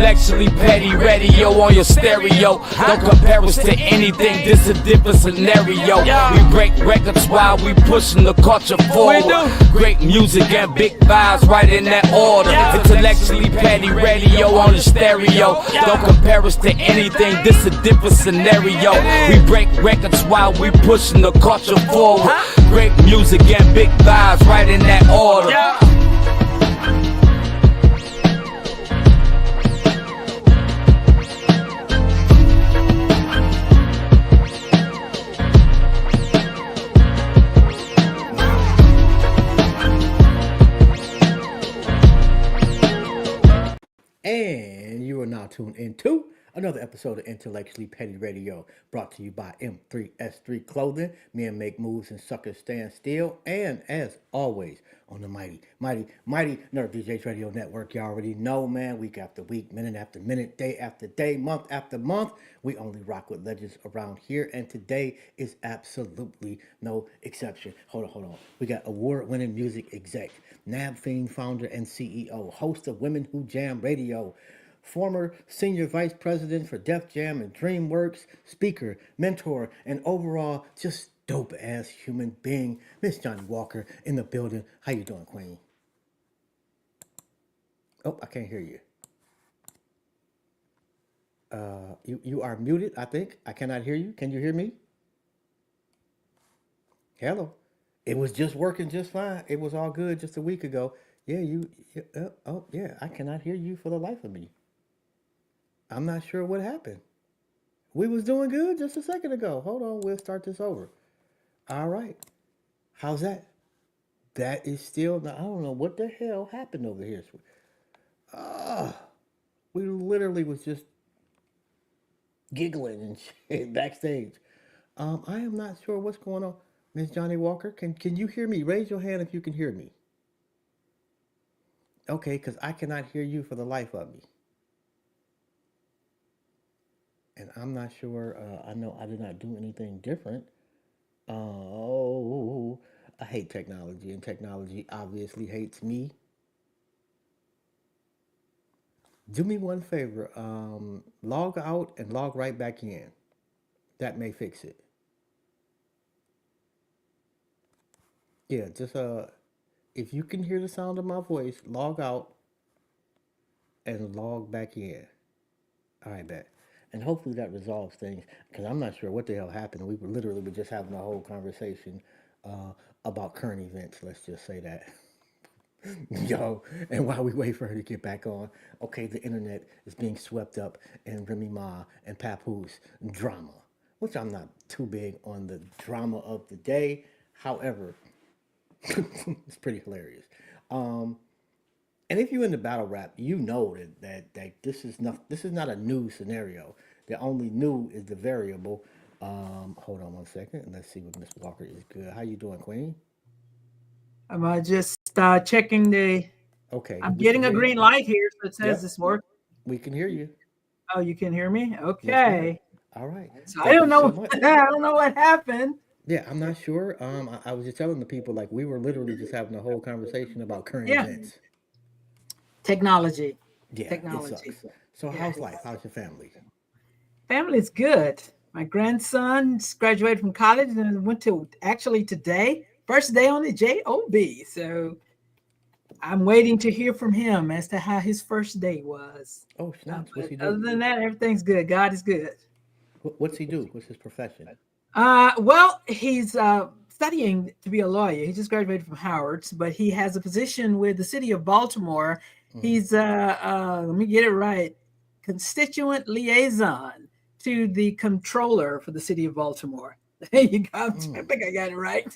Intellectually petty radio on your stereo. Don't compare us to anything, this a different scenario. We break records while we pushing the culture forward. Great music and big vibes right in that order. Intellectually petty radio on the stereo. Don't compare us to anything, this a different scenario. We break records while we pushing the culture forward. Great music and big vibes right in that order. And you are now tuned into another episode of Intellectually Petty Radio, brought to you by M3S3 Clothing. Men make moves and suckers stand still. And as always, on the mighty Nerd DJs Radio Network, you already know, man, week after week, minute after minute, day after day, month after month, we only rock with legends around here. And today is absolutely no exception. Hold on. We got award-winning music exec, NABFEME founder and CEO, host of Women Who Jam Radio, former senior vice president for Def Jam and DreamWorks, speaker, mentor, and overall just dope-ass human being, Miss Johnnie Walker in the building. How you doing, Queen? Oh, I can't hear you. You are muted, I think. I cannot hear you. Can you hear me? Hello. It was just working just fine. It was all good just a week ago. Yeah, I cannot hear you for the life of me. I'm not sure what happened. We was doing good just a second ago. Hold on, we'll start this over. All right. How's that? That is still, I don't know what the hell happened over here. We literally was just giggling and shit backstage. I am not sure what's going on. Miss Johnnie Walker, can you hear me? Raise your hand if you can hear me. Okay, because I cannot hear you for the life of me. And I'm not sure, I know I did not do anything different. Oh, I hate technology, and technology obviously hates me. Do me one favor, log out and log right back in. That may fix it. Yeah, just if you can hear the sound of my voice, log out and log back in. All right, bet. And hopefully that resolves things, because I'm not sure what the hell happened. We were literally just having a whole conversation about current events. Let's just say that. Yo, and while we wait for her to get back on, okay, the internet is being swept up in Remy Ma and Papoose drama, which I'm not too big on the drama of the day. However, it's pretty hilarious. And if you're in the battle rap, you know that this is not a new scenario. The only new is the variable. Hold on one second. Let's see what Miss Walker is good. How you doing, Queen? I'm just checking the. Okay. I'm getting a green light here, so it says it's working. We can hear you. Oh, you can hear me? Okay. Yes, all right. So I don't know. I don't know what happened. Yeah, I'm not sure. I was just telling the people, like, we were literally just having a whole conversation about current events. Technology. Yeah, technology. It sucks. So how's life? How's your family? Family's good. My grandson graduated from college and went to actually today, first day on the JOB. So I'm waiting to hear from him as to how his first day was. Oh, snaps. What's he do? Other than that, everything's good. God is good. What's he do? What's his profession? Well, he's studying to be a lawyer. He just graduated from Howard, but he has a position with the city of Baltimore. He's let me get it right, constituent liaison to the controller for the city of Baltimore. There you go. I think I got it right.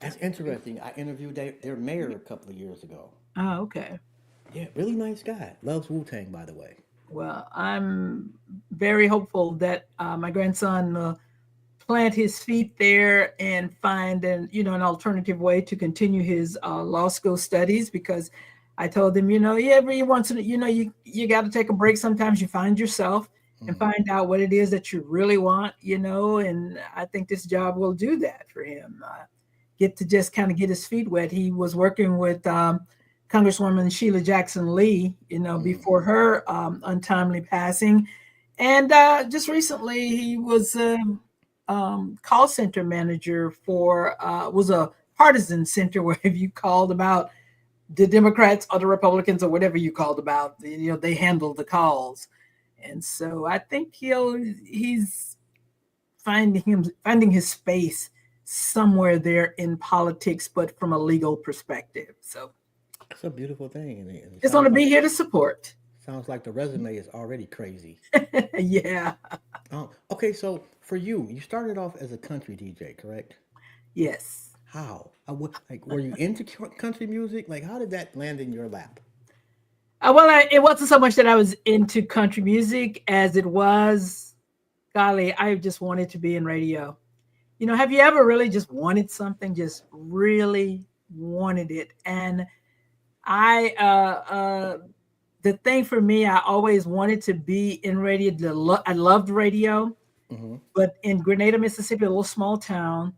That's interesting. I interviewed their mayor a couple of years ago. Oh, okay. Yeah, really nice guy. Loves Wu-Tang, by the way. Well, I'm very hopeful that my grandson will plant his feet there and find an alternative way to continue his law school studies, because I told him, every once in you got to take a break. Sometimes you find yourself and find out what it is that you really want, and I think this job will do that for him. Get to just kind of get his feet wet. He was working with Congresswoman Sheila Jackson Lee, before her untimely passing. And just recently, he was a call center manager for, was a partisan center where if you called about the Democrats or the Republicans or whatever you called about, they handled the calls. And so I think he's finding his space somewhere there in politics, but from a legal perspective. So It's a beautiful thing. And it just want to sounds be like, here to support. sounds like the resume is already crazy. Yeah. Okay, so for you, you started off as a country DJ, correct? Yes. How? Like, were you into country music? Like, how did that land in your lap? Well, it wasn't so much that I was into country music as it was, golly, I just wanted to be in radio. Have you ever really just wanted something, just really wanted it? And I, the thing for me, I always wanted to be in radio. I loved radio, Hmm. but in Grenada, Mississippi, a little small town,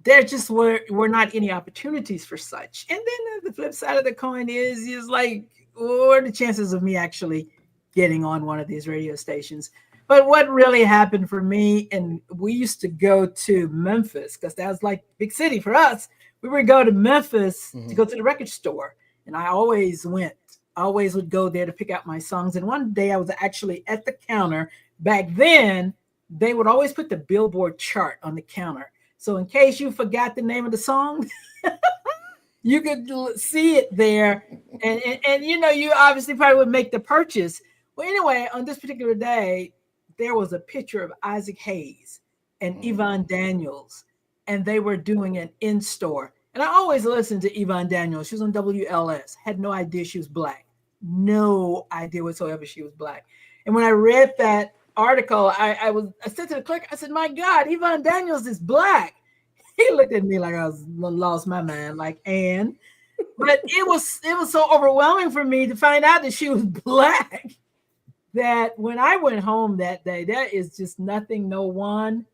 there just were not any opportunities for such. And then the flip side of the coin is like, what are the chances of me actually getting on one of these radio stations? But what really happened for me, and we used to go to Memphis because that was like big city for us. We would go to Memphis to Hmm. go to the record store, and I always went. I always would go there to pick out my songs. And one day I was actually at the counter. Back then, they would always put the Billboard chart on the counter. So in case you forgot the name of the song, you could see it there. And you obviously probably would make the purchase. Well, anyway, on this particular day, there was a picture of Isaac Hayes and Yvonne Daniels, and they were doing an in-store. And I always listened to Yvonne Daniels. She was on WLS. Had no idea she was Black. No idea whatsoever she was Black. And when I read that article, I said to the clerk, I said, "My God, Yvonne Daniels is Black." He looked at me like I was lost my mind, like, and but it was so overwhelming for me to find out that she was Black that when I went home that day, there is just nothing, no one,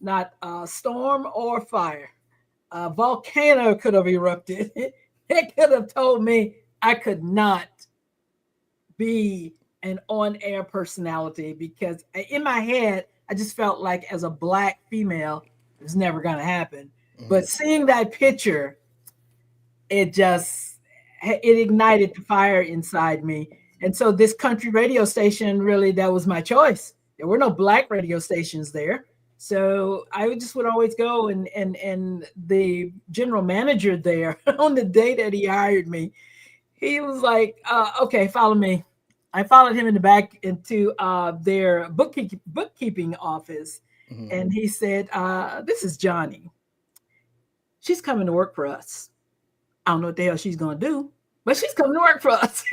not a storm or fire. A volcano could have erupted. It could have told me I could not be an on-air personality because in my head, I just felt like as a Black female, it was never going to happen. But seeing that picture, it ignited the fire inside me. And so this country radio station, really, that was my choice. There were no Black radio stations there. So I would always go, and the general manager there on the day that he hired me, he was like, "Okay, follow me." I followed him in the back into their bookkeeping office, Hmm. and he said, "This is Johnnie. She's coming to work for us. I don't know what the hell she's gonna do, but she's coming to work for us."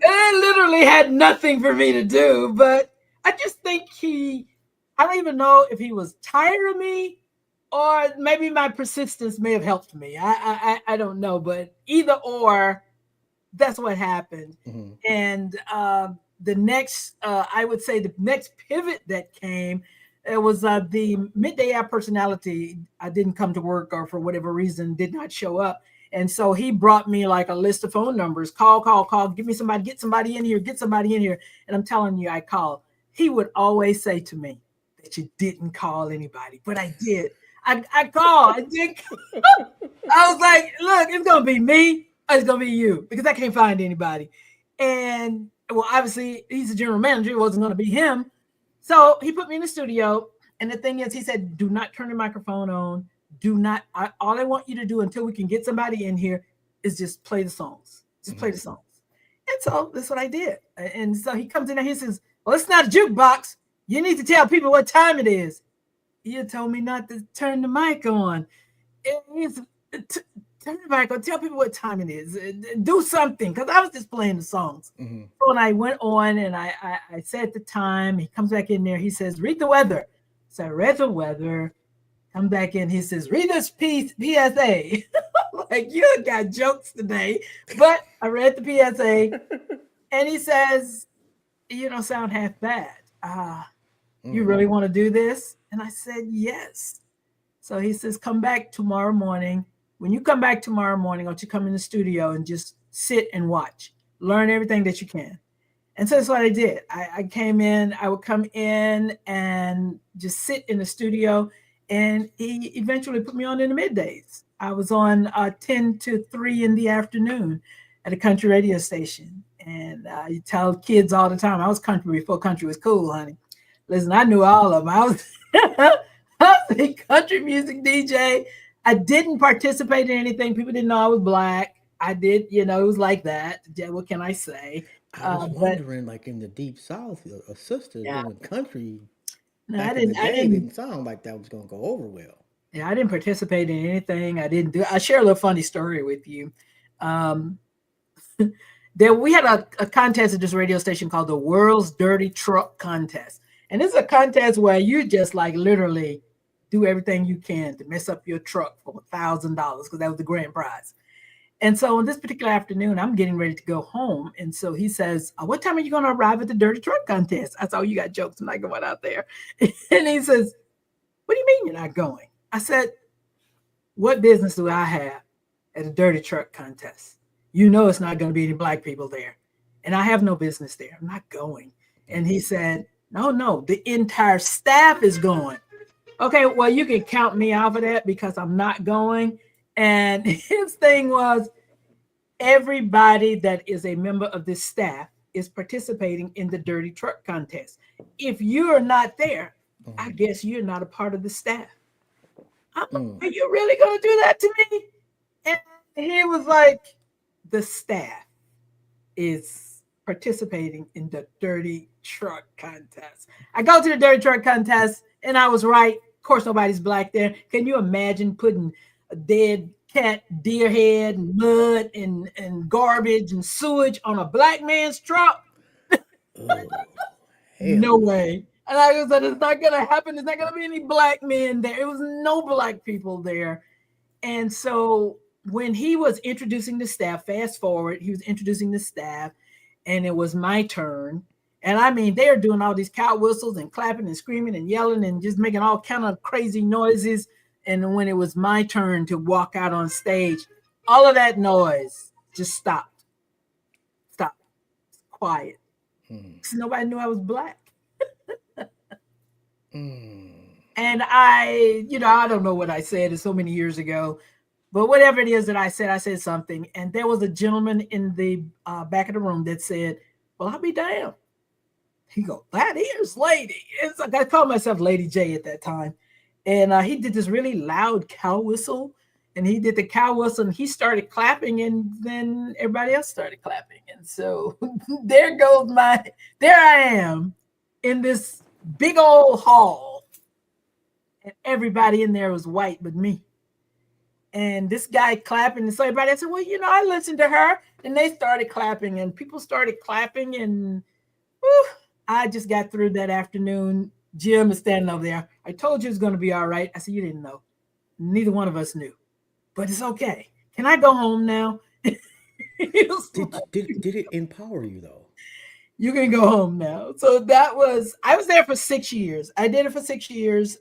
It literally had nothing for me to do, but I just think I don't even know if he was tired of me or maybe my persistence may have helped me. I don't know, but either or, that's what happened. Hmm. And the next, I would say the next pivot that came, it was the midday air personality. I didn't come to work or for whatever reason did not show up. And so he brought me like a list of phone numbers, call, give me somebody, get somebody in here, get somebody in here. And I'm telling you, I called. He would always say to me that you didn't call anybody, but I did. I called. I did. I was like, look, it's going to be me or it's going to be you because I can't find anybody. And well, obviously he's a general manager. It wasn't going to be him. So he put me in the studio. And the thing is, he said, do not turn the microphone on. Do not. All I want you to do until we can get somebody in here is just play the songs. Just play the songs. And so that's what I did. And so he comes in and he says, well, it's not a jukebox. You need to tell people what time it is. You told me not to turn the mic on. Turn the mic on. Tell people what time it is. Do something. Because I was just playing the songs. Hmm. So when I went on and I said the time, he comes back in there. He says, read the weather. So I read the weather. Come back in. He says, read this PSA. Like, you got jokes today. But I read the PSA. And he says, you don't sound half bad. You really want to do this? And I said, yes. So he says, come back tomorrow morning when you come back tomorrow morning, I want you to come in the studio and just sit and watch, learn everything that you can. And so that's what I did. I came in, I would come in and just sit in the studio, and he eventually put me on in the middays. I was on 10 to 3 in the afternoon at a country radio station. And you tell kids all the time, I was country before country was cool, honey. Listen, I knew all of them. I was, I was a country music DJ. I didn't participate in anything. People didn't know I was black. I did, it was like that. What can I say? I was But wondering, like in the deep south, a sister yeah, doing country no, back in the day didn't sound like that was gonna go over well. Yeah, I didn't participate in anything. I didn't do. I share a little funny story with you. Um, we had a contest at this radio station called the World's Dirty Truck Contest, and this is a contest where you just like literally do everything you can to mess up your truck for $1,000 because that was the grand prize. And so on this particular afternoon, I'm getting ready to go home. And so he says, what time are you going to arrive at the Dirty Truck Contest? I said, oh, you got jokes. I'm not going out there. And he says, what do you mean you're not going? I said, what business do I have at a Dirty Truck Contest? You know it's not going to be any black people there. And I have no business there. I'm not going. And he said, no, the entire staff is going. Okay, well, you can count me out of that because I'm not going. And his thing was everybody that is a member of this staff is participating in the Dirty Truck Contest. If you're not there, I guess you're not a part of the staff. Are you really going to do that to me? And he was like, the staff is participating in the Dirty Truck Contest. I go to the Dirty Truck Contest and I was right. Of course, nobody's black there. Can you imagine putting a dead cat, deer head, and mud and garbage and sewage on a black man's truck? No way. And I said, it's not going to happen. There's not going to be any black men there. It was no black people there. And so when he was introducing the staff, fast forward, he was introducing the staff, and it was my turn. And I mean, they are doing all these cow whistles and clapping and screaming and yelling and just making all kind of crazy noises. And when it was my turn to walk out on stage, all of that noise just stopped. Quiet. So nobody knew I was black. And I don't know what I said. It's so many years ago. But whatever it is that I said something. And there was a gentleman in the back of the room that said, well, I'll be damned. He goes, that is Lady. It's like I called myself Lady J at that time. And he did this really loud cow whistle. And he did the cow whistle and he started clapping. And then everybody else started clapping. And so there I am in this big old hall. And everybody in there was white but me. And this guy clapping, and so everybody said, well, I listened to her, and they started clapping, and people started clapping, and I just got through that afternoon. Jim is standing over there. I told you it's going to be all right. I said, you didn't know. Neither one of us knew, but it's okay. Can I go home now? Did it empower you though? You can go home now. So I was there for 6 years. I did it for 6 years.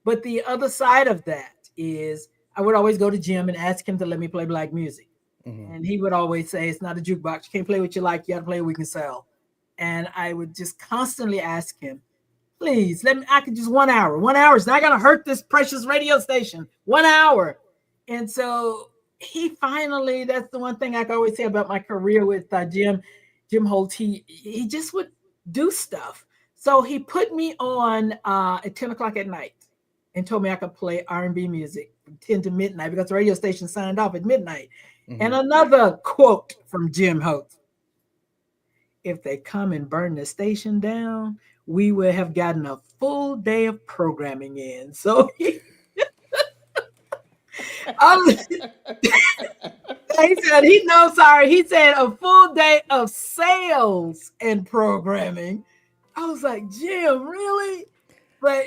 But the other side of that is I would always go to Jim and ask him to let me play black music. And he would always say, it's not a jukebox. You can't play what you like. You got to play what we can sell. And I would just constantly ask him, please, I could just 1 hour. 1 hour is not going to hurt this precious radio station. 1 hour. And so he finally, that's the one thing I can always say about my career with Jim Holt, he just would do stuff. So he put me on at 10 o'clock at night and told me I could play R&B music from 10 to midnight because the radio station signed off at midnight. And another quote from Jim Holt: if they come and burn the station down, we will have gotten a full day of programming in. So he said a full day of sales and programming. I was like, Jim, really? But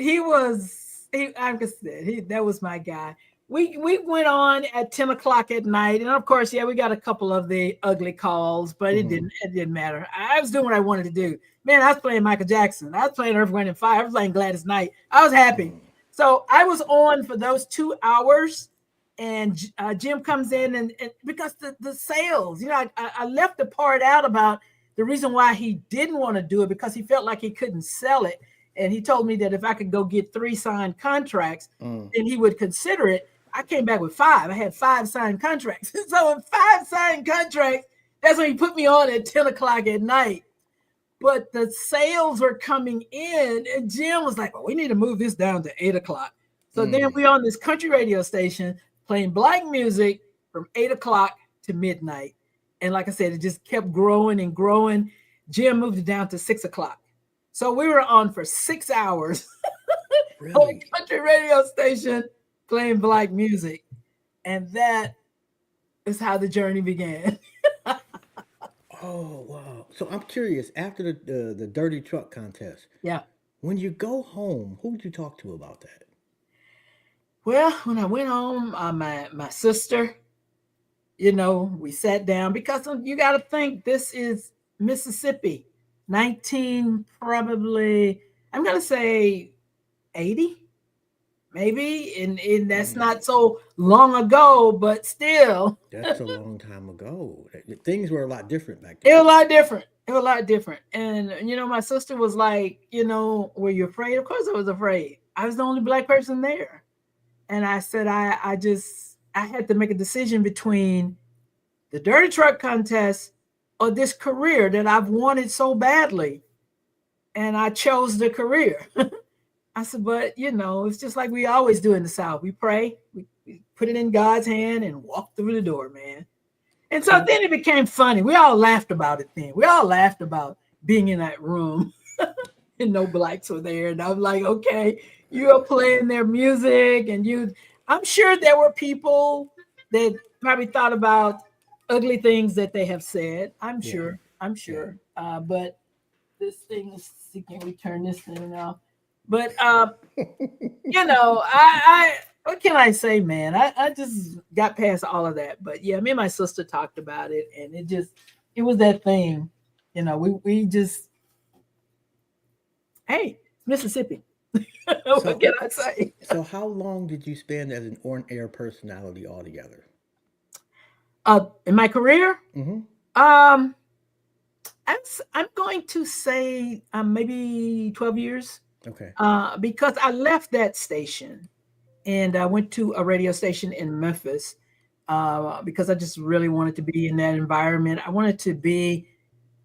that was my guy. We went on at 10 o'clock at night. And of course, we got a couple of the ugly calls, but it didn't matter. I was doing what I wanted to do. Man, I was playing Michael Jackson. I was playing Earth, Wind & Fire. I was playing Gladys Knight. I was happy. So I was on for those 2 hours. And Jim comes in, and because the sales, I left the part out about the reason why he didn't want to do it, because he felt like he couldn't sell it. And he told me that if I could go get 3 signed contracts, then he would consider it. I came back with 5. I had 5 signed contracts. So with 5 signed contracts, that's when he put me on at 10 o'clock at night. But the sales were coming in, and Jim was like, well, we need to move this down to 8 o'clock. So then we're on this country radio station playing Black music from 8 o'clock to midnight. And like I said, it just kept growing and growing. Jim moved it down to 6 o'clock. So we were on for 6 hours Really? on a country radio station playing Black music. And that is how the journey began. Oh, wow. So I'm curious, after the dirty truck contest, Yeah. when you go home, who did you talk to about that? Well, when I went home, my sister, we sat down, because you got to think, this is Mississippi, 19, probably, I'm going to say 80, maybe. And that's not so long ago, but still. That's a long time ago. Things were a lot different back It then. was a lot different. It was a lot different. And, my sister was like, were you afraid? Of course I was afraid. I was the only Black person there. And I said, I had to make a decision between the dirty truck contest or this career that I've wanted so badly. And I chose the career. I said, but, it's just like we always do in the South. We pray, we put it in God's hand and walk through the door, man. And so then it became funny. We all laughed about it then. We all laughed about being in that room and no Blacks were there. And I'm like, okay, you're playing their music, and I'm sure there were people that probably thought about ugly things that they have said. I'm sure. But this thing is, can we turn this thing off? But, I what can I say, man? I just got past all of that. But yeah, me and my sister talked about it, and it was that thing, we just, hey, Mississippi. What can I say? So how long did you spend as an on-air personality altogether? In my career, Mm-hmm. I'm going to say maybe 12 years. Okay. Because I left that station and I went to a radio station in Memphis because I just really wanted to be in that environment. I wanted to be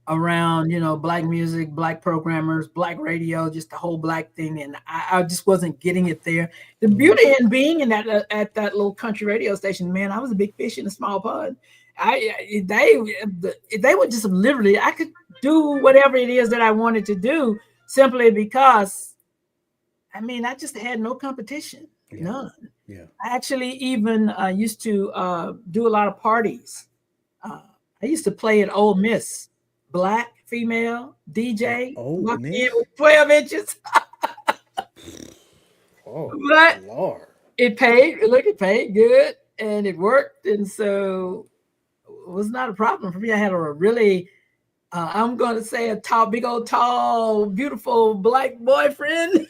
around, Black music, Black programmers, Black radio, just the whole Black thing. And I just wasn't getting it there. The beauty in being in that at that little country radio station, man, I was a big fish in a small pond. They would just literally, I could do whatever it is that I wanted to do simply because, I just had no competition, none. Yeah. I actually even used to do a lot of parties. I used to play at Ole Miss. Black, female, DJ, Ole Miss? with 12 inches. Oh, But Lord. it paid good, and it worked. And so it was not a problem for me. I had a really, I'm going to say a tall, big old, tall, beautiful Black boyfriend.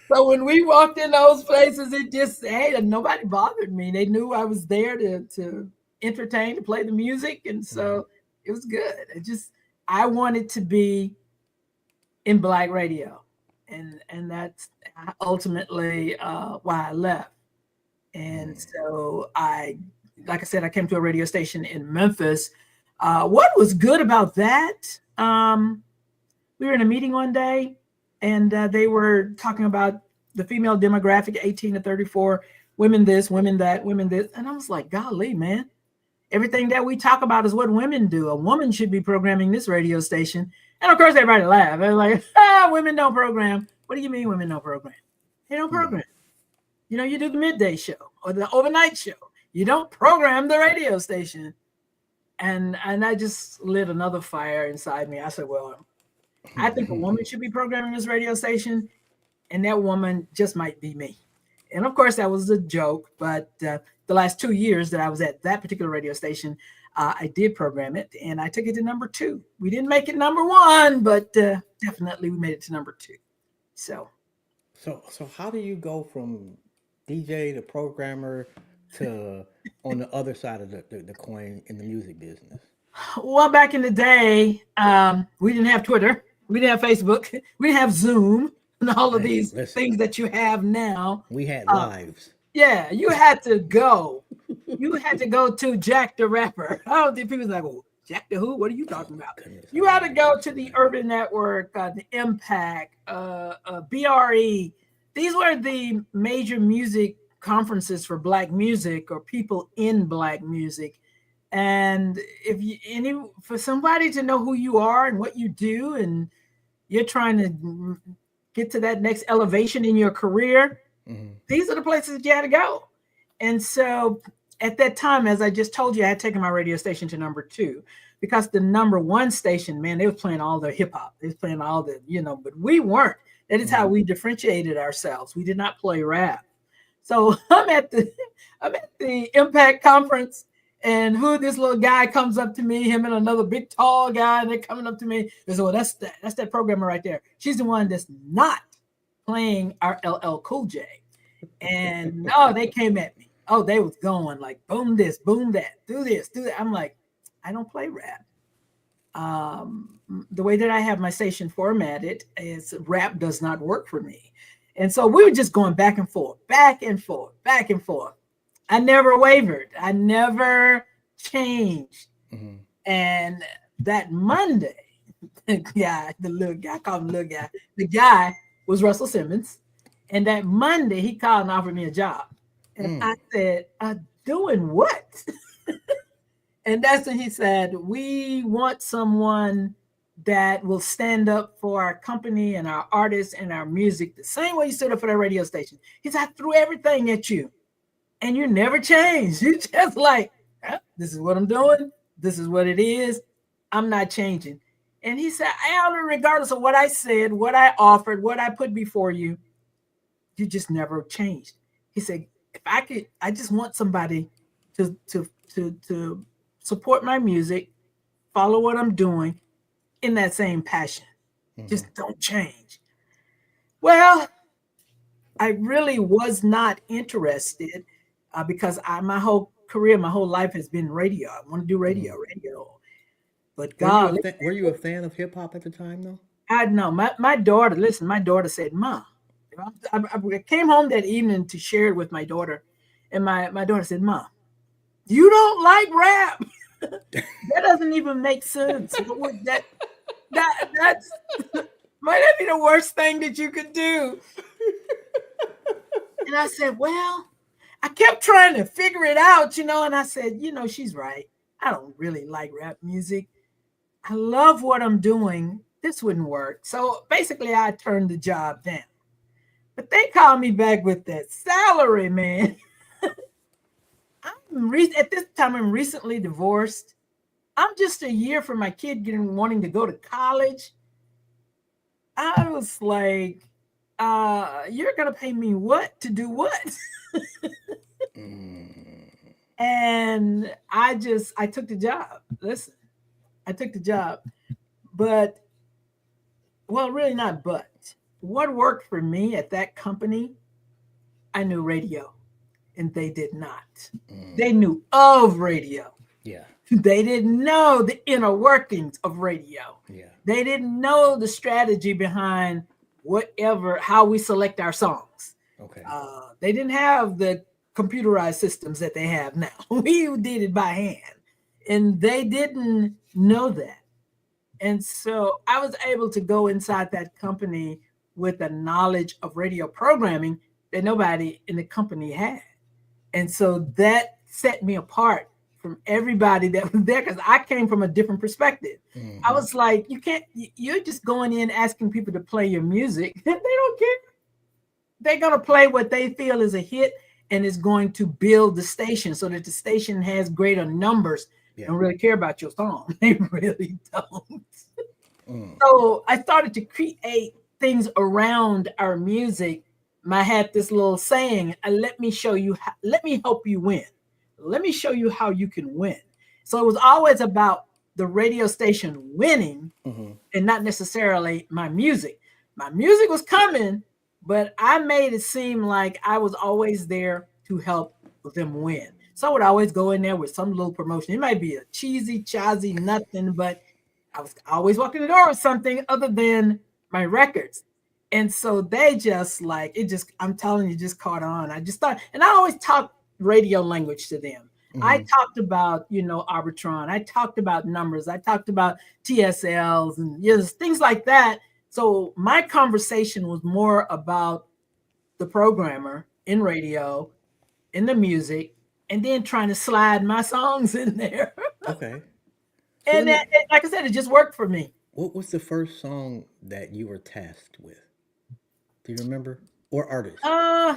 So when we walked in those places, it just, hey, nobody bothered me. They knew I was there to entertain, to play the music. And so it was good. I wanted to be in Black radio. And that's ultimately why I left. And so like I said, I came to a radio station in Memphis. What was good about that? We were in a meeting one day, and they were talking about the female demographic, 18 to 34, women this, women that, women this. And I was like, golly, man, everything that we talk about is what women do. A woman should be programming this radio station. And of course, everybody laughed. They're like, women don't program. What do you mean women don't program? They don't program. You do the midday show or the overnight show. You don't program the radio station. And I just lit another fire inside me. I said, well, I think a woman should be programming this radio station, and that woman just might be me. And of course, that was a joke, but the last 2 years that I was at that particular radio station, I did program it, and I took it to number 2. We didn't make it number 1, but definitely we made it to number 2. So how do you go from DJ to programmer to on the other side of the coin in the music business? Well, back in the day, we didn't have Twitter, we didn't have Facebook, we didn't have Zoom, and all of Hey, these listen, things that you have now. we had Uh, lives. yeah, you had to go. You had to go to Jack the Rapper. I don't think people's like, oh, Jack the who? What are you Oh talking my about? goodness, I You had to remember go Jack to the the Rapper. Urban Network, the Impact, BRE. These were the major music conferences for Black music or people in Black music. And if you any for somebody to know who you are and what you do, and you're trying to get to that next elevation in your career, Mm-hmm. these are the places that you had to go. And so at that time, as I just told you, I had taken my radio station to number 2 because the number 1 station, man, they were playing all the hip hop. They was playing all the, but we weren't. That is how Mm-hmm. we differentiated ourselves. We did not play rap. So I'm at the Impact conference, and who this little guy comes up to me, him and another big tall guy, and they're coming up to me. They say, well, that's that programmer right there. She's the one that's not playing our LL Cool J. And no, they came at me. Oh, they was going like boom this, boom that, do this, do that. I'm like, I don't play rap. The way that I have my station formatted is rap does not work for me. And so we were just going back and forth, back and forth, back and forth. I never wavered. I never changed. Mm-hmm. And that Monday, the little guy, I call him little guy. The guy was Russell Simmons. And that Monday, he called and offered me a job. And I said, doing what? And that's when he said, we want someone that will stand up for our company and our artists and our music the same way you stood up for that radio station. He said, I threw everything at you and you never changed. You just like, this is what I'm doing. This is what it is. I'm not changing. And he said, regardless of what I said, what I offered, what I put before you, you just never changed. He said, if I could, I just want somebody to support my music, follow what I'm doing in that same passion. Mm-hmm. Just don't change. Well, I really was not interested because my whole career, my whole life has been radio. I want to do radio. But God, Were you a fan of hip hop at the time, though? I know my daughter. Listen, my daughter said, "Mom." I came home that evening to share it with my daughter, and my daughter said, "Mom, you don't like rap? That doesn't even make sense. That's might that be the worst thing that you could do?" And I said, "Well, I kept trying to figure it out, and I said, she's right. I don't really like rap music. I love what I'm doing. This wouldn't work." So basically, I turned the job down. But they called me back with that salary, man. At this time, I'm recently divorced. I'm just a year from my kid wanting to go to college. I was like, you're going to pay me what to do what? And I took the job. Listen, I took the job. But, well, really not but. What worked for me at that company, I knew radio, and they did not. They knew of radio. Yeah. They didn't know the inner workings of radio. Yeah. They didn't know the strategy behind how we select our songs. Okay. They didn't have the computerized systems that they have now. We did it by hand, and they didn't know that. And so I was able to go inside that company with a knowledge of radio programming that nobody in the company had. And so that set me apart from everybody that was there because I came from a different perspective. Mm-hmm. I was like, you're just going in asking people to play your music. They don't care. They're going to play what they feel is a hit and is going to build the station so that the station has greater numbers. Yeah. Don't really care about your song. They really don't. So I started to create things around our music. I had this little saying, let me help you win. Let me show you how you can win. So it was always about the radio station winning and not necessarily my music. My music was coming, but I made it seem like I was always there to help them win. So I would always go in there with some little promotion. It might be a cheesy, chazzy, nothing, but I was always walking the door with something other than my records. And so they just like it just I'm telling you, just caught on. I just thought, and I always talk radio language to them. I Mm-hmm. talked about, Arbitron. I talked about numbers. I talked about TSLs and things like that. So my conversation was more about the programmer in radio, in the music, and then trying to slide my songs in there. Okay. So And like I said, it just worked for me. what was the first song that you were tasked with? Do you remember? Or artist? Uh,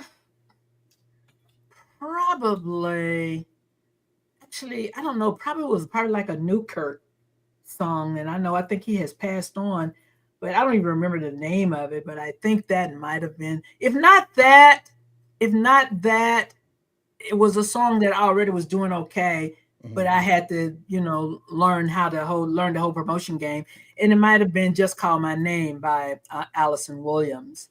Probably. Actually, I don't know. Probably like a Newkirk song, and I think he has passed on, but I don't even remember the name of it. But I think that might have been. If not that, it was a song that I already was doing okay, but Mm-hmm. I had to, learn learn the whole promotion game, and it might have been "Just Call My Name" by Allison Williams.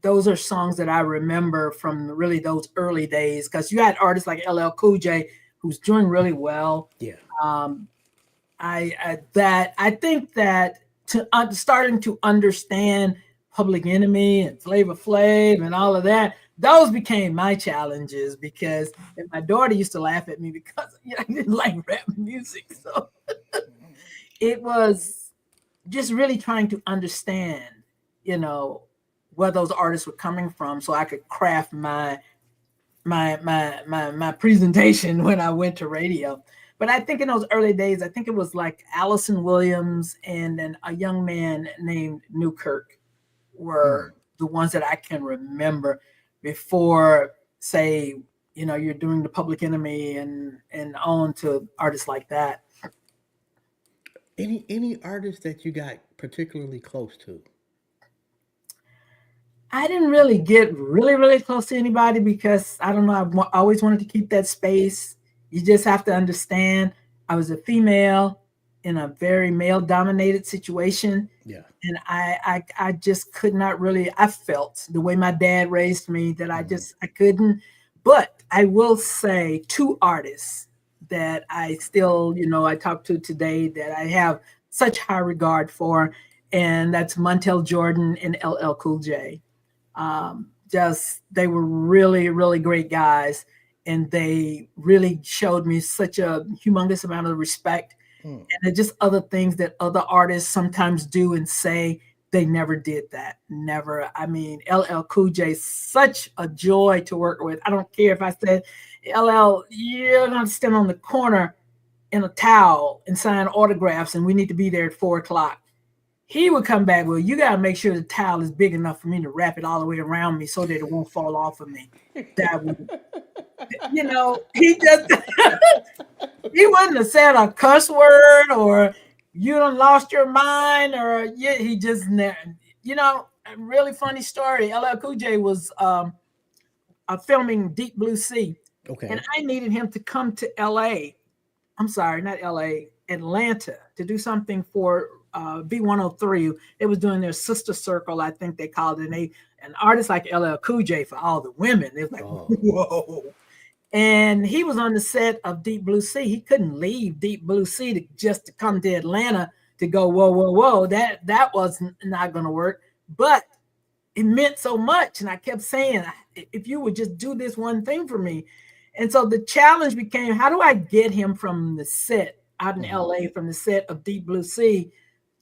Those are songs that I remember from really those early days because you had artists like LL Cool J who's doing really well. Yeah. Um, I think that to starting to understand Public Enemy and Flavor Flav and all of that, those became my challenges because and my daughter used to laugh at me because I didn't like rap music. So it was just really trying to understand, you know, where those artists were coming from so I could craft my presentation when I went to radio. But I think in those early days, I think it was like Allison Williams and then a young man named Newkirk Mm. were the ones that I can remember before, say, you're doing the Public Enemy and on to artists like that. Any artist that you got particularly close to? I didn't really get really, really close to anybody because I don't know. Always wanted to keep that space. You just have to understand. I was a female in a very male dominated situation. Yeah. And I just could not really, I felt the way my dad raised me that Mm-hmm. I couldn't. But I will say two artists that I still, I talk to today that I have such high regard for. And that's Montel Jordan and LL Cool J. Just they were really, really great guys, and they really showed me such a humongous amount of respect. Mm. And they're just other things that other artists sometimes do and say. They never did that. Never. I mean, LL Cool J, such a joy to work with. I don't care if I said, LL, you're going to stand on the corner in a towel and sign autographs, and we need to be there at 4 o'clock. He would come back, well, you got to make sure the towel is big enough for me to wrap it all the way around me so that it won't fall off of me. That would, he just, he wouldn't have said a cuss word or you done lost your mind or he just, a really funny story. LL Cool J was filming Deep Blue Sea, and Okay. I needed him to come to LA. I'm sorry, not LA, Atlanta to do something for B103. They was doing their sister circle, I think they called it. And an artist like LL Cool J for all the women. It was like, Oh. whoa. And he was on the set of Deep Blue Sea. He couldn't leave Deep Blue Sea just to come to Atlanta to go, whoa, whoa, whoa. That was not going to work. But it meant so much. And I kept saying, if you would just do this one thing for me. And so the challenge became, how do I get him from the set out in LA, from the set of Deep Blue Sea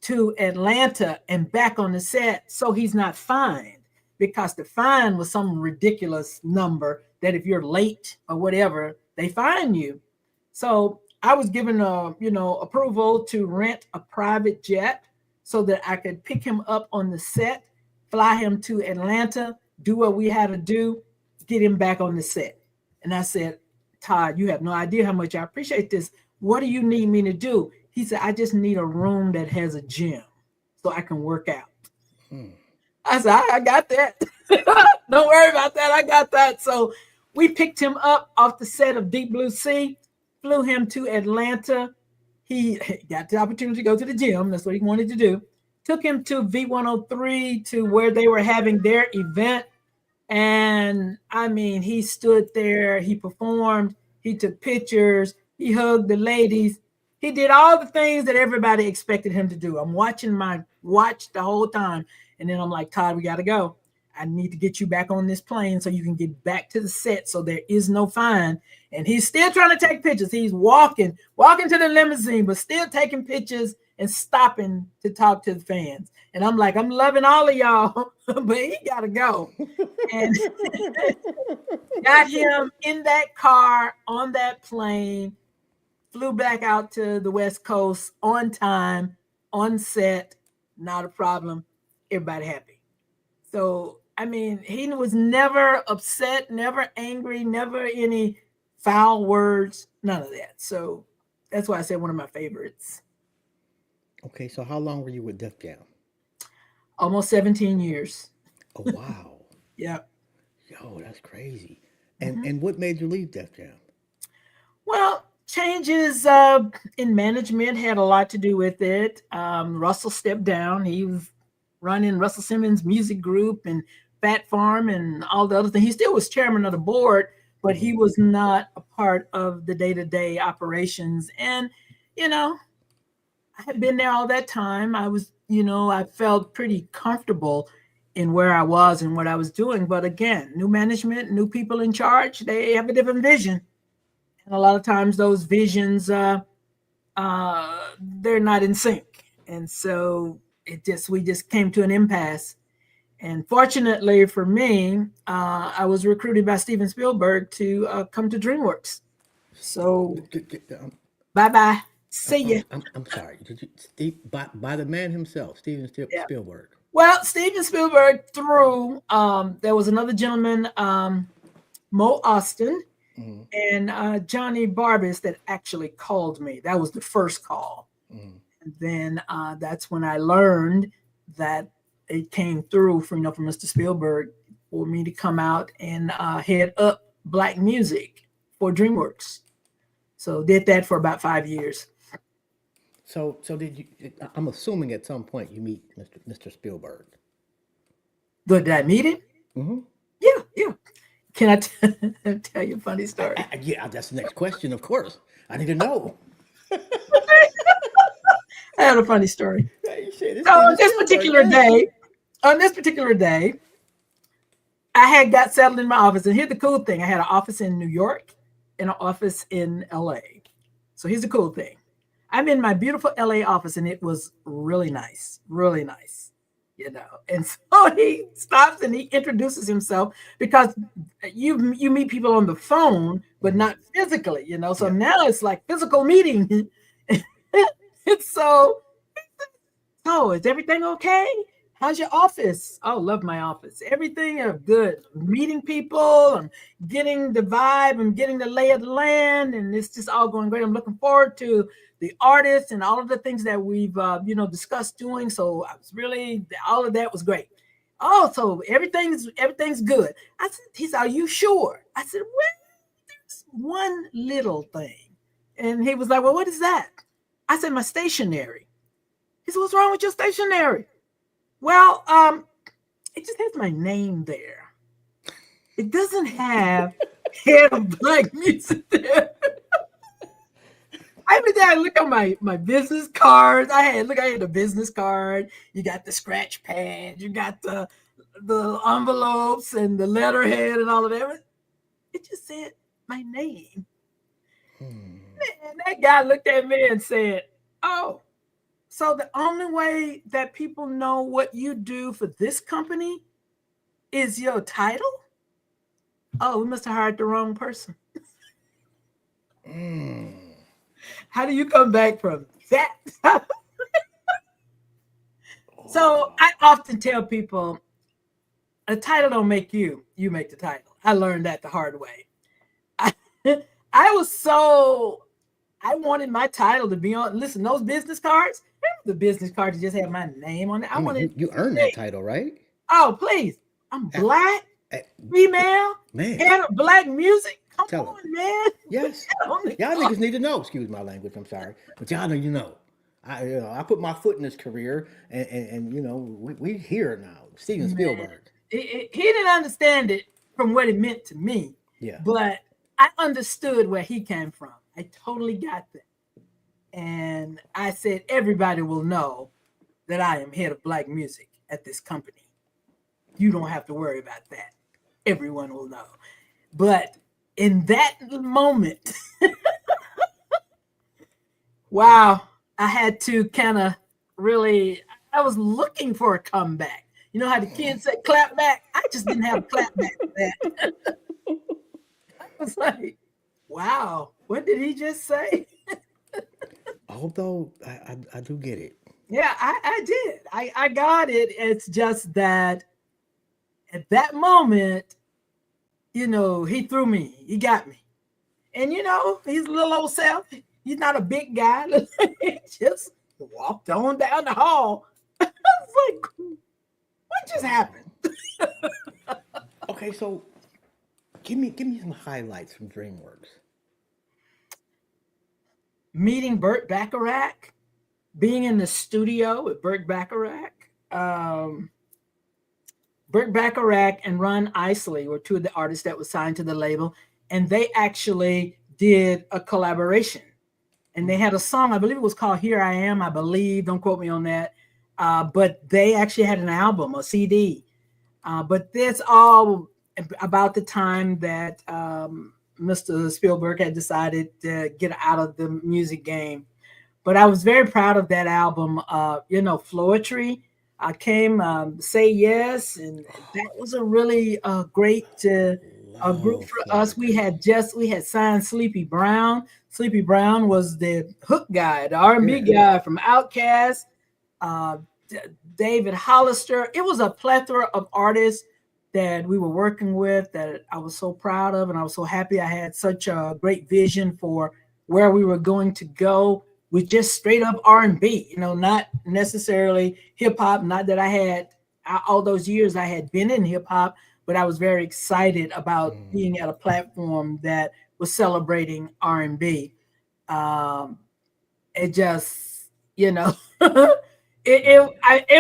to Atlanta and back on the set so he's not fined? Because the fine was some ridiculous number that if you're late or whatever, they fine you. So I was given approval to rent a private jet so that I could pick him up on the set, fly him to Atlanta, do what we had to do, get him back on the set. And I said, Todd, you have no idea how much I appreciate this. What do you need me to do? He said, I just need a room that has a gym so I can work out. Hmm. I said, I got that. Don't worry about that. I got that. So we picked him up off the set of Deep Blue Sea, flew him to Atlanta. He got the opportunity to go to the gym. That's what he wanted to do. took him to V103 to where they were having their event. And I mean, he stood there, he performed, he took pictures, he hugged the ladies. He did all the things that everybody expected him to do. I'm watching my watch the whole time. And then I'm like, Todd, we got to go. I need to get you back on this plane so you can get back to the set so there is no fine. And he's still trying to take pictures. He's walking to the limousine, but still taking pictures and stopping to talk to the fans. And I'm like, I'm loving all of y'all, but he got to go. And got him in that car, on that plane, flew back out to the West Coast on time, on set, not a problem. Everybody happy. So, I mean, he was never upset, never angry, never any foul words, none of that. So that's why I said one of my favorites. Okay, so how long were you with Def Jam? Almost 17 years. Oh, wow. Yeah. Yo, that's crazy. And what made you leave Def Jam? Well, changes in management had a lot to do with it. Russell stepped down. He was running Russell Simmons Music Group and Fat Farm and all the other things. He still was chairman of the board, but he was not a part of the day-to-day operations. And, you know, I had been there all that time. I was, you know, I felt pretty comfortable in where I was and what I was doing. But again, new management, new people in charge, they have a different vision. And a lot of times those visions, they're not in sync. And so we just came to an impasse. And fortunately for me, I was recruited by Steven Spielberg to come to DreamWorks. So bye-bye. See ya. I'm sorry. Did you by the man himself, Steven Spielberg? Well, Steven Spielberg through there was another gentleman, Mo Austin, and Johnnie Barbas that actually called me. That was the first call. And then that's when I learned that it came through from Mr. Spielberg for me to come out and head up Black music for DreamWorks. So did that for about 5 years. So did you? I'm assuming at some point you meet Mr. Spielberg. Did I meet him? Mm-hmm. Yeah. Can I tell you a funny story? Yeah, that's the next question. Of course, I need to know. I had a funny story. Yeah, you said So on this particular day, I had got settled in my office. And here's the cool thing. I had an office in New York and an office in LA. So here's the cool thing. I'm in my beautiful LA office and it was really nice, you know. And so he stops and he introduces himself because you meet people on the phone, but not physically, you know. So now it's like physical meeting. And so is everything okay? How's your office? Oh, love my office. Everything is good. I'm meeting people. I'm getting the vibe. I'm getting the lay of the land. And it's just all going great. I'm looking forward to the artists and all of the things that we've, discussed doing. So I was all of that was great. Oh, so everything's good. He said, are you sure? I said, well, there's one little thing. And he was like, well, what is that? I said, my stationery. He said, what's wrong with your stationery? Well, it just has my name there. It doesn't have Head of Black Music there. I look at my business cards. I had the business card. You got the scratch pad. You got the envelopes and the letterhead and all of that. It just said my name. And that guy looked at me and said, oh, so the only way that people know what you do for this company is your title? Oh, we must have hired the wrong person. How do you come back from that? So I often tell people, a title don't make you, you make the title. I learned that the hard way. I wanted my title to be on, listen, those business cards, the business card to just have my name on it. I wanted you earned that title, right? Oh, please. I'm black, female, head of Black music. Come on, man. Yes. Y'all niggas need to know. Excuse my language. I'm sorry. But y'all know you know. I put my foot in his career, and we here now. Steven Man, Spielberg. he didn't understand it from what it meant to me, Yeah. but I understood where he came from. I totally got that. And I said, everybody will know that I am head of black music at this company. You don't have to worry about that. Everyone will know. But in that moment, wow, I had to kind of really, I was looking for a comeback. You know how the kids say clap back? I just didn't have a clap back for that. I was like, wow, what did he just say? Although I do get it. Yeah, I did. I got it. It's just that at that moment, he threw me. He got me. And, he's a little old self. He's not a big guy. He just walked on down the hall. I was like, what just happened? Okay, so give me some highlights from DreamWorks. Meeting Burt Bacharach, being in the studio with Burt Bacharach. Burt Bacharach and Ron Isley were two of the artists that were signed to the label, and they actually did a collaboration. And they had a song, I believe it was called Here I Am, I believe, don't quote me on that. But they actually had an album, a CD. But that's all about the time that Mr. Spielberg had decided to get out of the music game. But I was very proud of that album. Floetry came, Say Yes, and that was a really great a group for us. We had signed Sleepy Brown. Sleepy Brown was the hook guy, the R&B guy from Outkast, David Hollister. It was a plethora of artists that we were working with that I was so proud of, and I was so happy I had such a great vision for where we were going to go with just straight up R&B, not necessarily hip hop. Not that I had all those years I had been in hip hop, but I was very excited about being at a platform that was celebrating R&B. It just, it